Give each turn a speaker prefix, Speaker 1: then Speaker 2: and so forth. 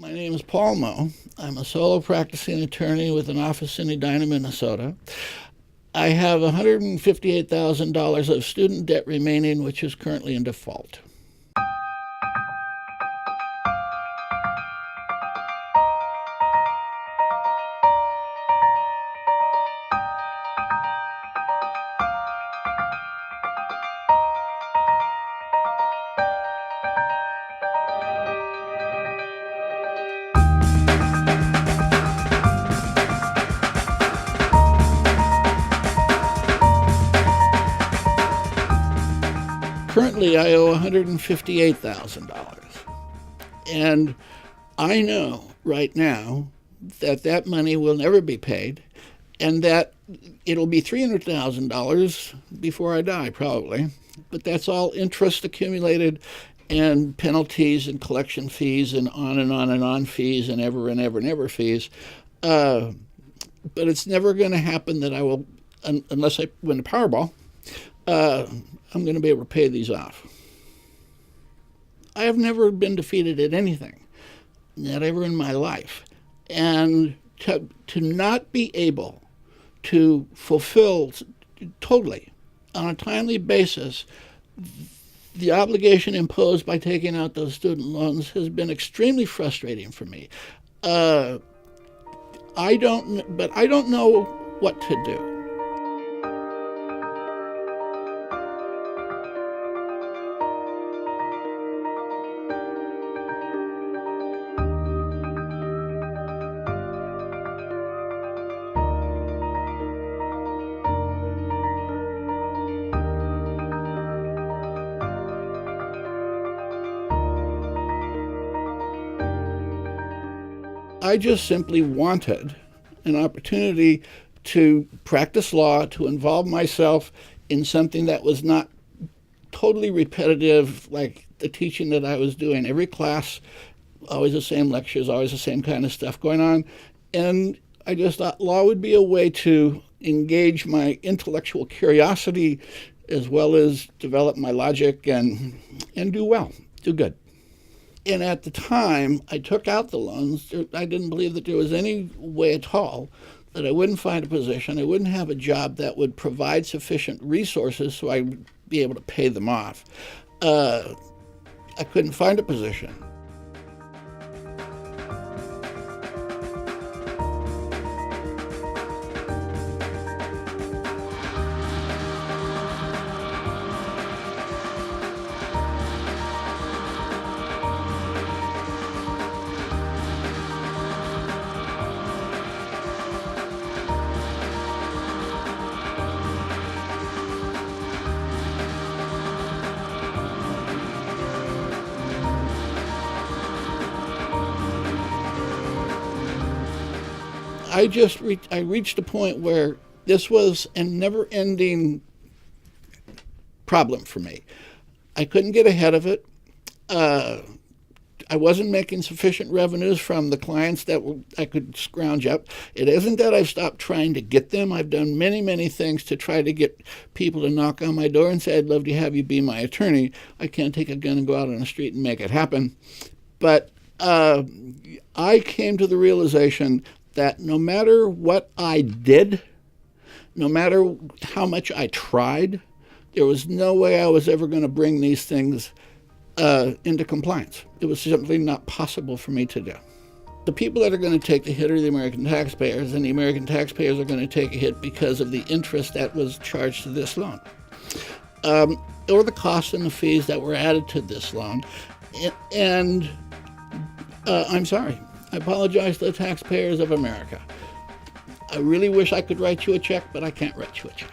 Speaker 1: My name is Paul Moe. I'm a solo practicing attorney with an office in Edina, Minnesota. I have $158,000 of student debt remaining, which is currently in default. Currently, I owe $158,000. And I know right now that that money will never be paid and that it'll be $300,000 before I die, probably. But that's all interest accumulated and penalties and collection fees and on and on and on fees and ever and ever and ever fees. But it's never going to happen that I will, unless I win the Powerball, I'm going to be able to pay these off. I have never been defeated at anything, not ever in my life. And to not be able to fulfill totally, on a timely basis, the obligation imposed by taking out those student loans has been extremely frustrating for me. I don't know what to do. I just simply wanted an opportunity to practice law, to involve myself in something that was not totally repetitive, like the teaching that I was doing. Every class, always the same lectures, always the same kind of stuff going on. And I just thought law would be a way to engage my intellectual curiosity as well as develop my logic and do well, do good. And at the time I took out the loans, I didn't believe that there was any way at all that I wouldn't find a position, I wouldn't have a job that would provide sufficient resources so I would be able to pay them off. I couldn't find a position. I reached a point where this was a never-ending problem for me. I couldn't get ahead of it. I wasn't making sufficient revenues from the clients that I could scrounge up. It isn't that I've stopped trying to get them. I've done many, many things to try to get people to knock on my door and say, I'd love to have you be my attorney. I can't take a gun and go out on the street and make it happen. But I came to the realization that no matter what I did, no matter how much I tried, there was no way I was ever going to bring these things into compliance. It was simply not possible for me to do. The people that are going to take the hit are the American taxpayers, and the American taxpayers are going to take a hit because of the interest that was charged to this loan, or the costs and the fees that were added to this loan. And I'm sorry. I apologize to the taxpayers of America. I really wish I could write you a check, but I can't write you a check.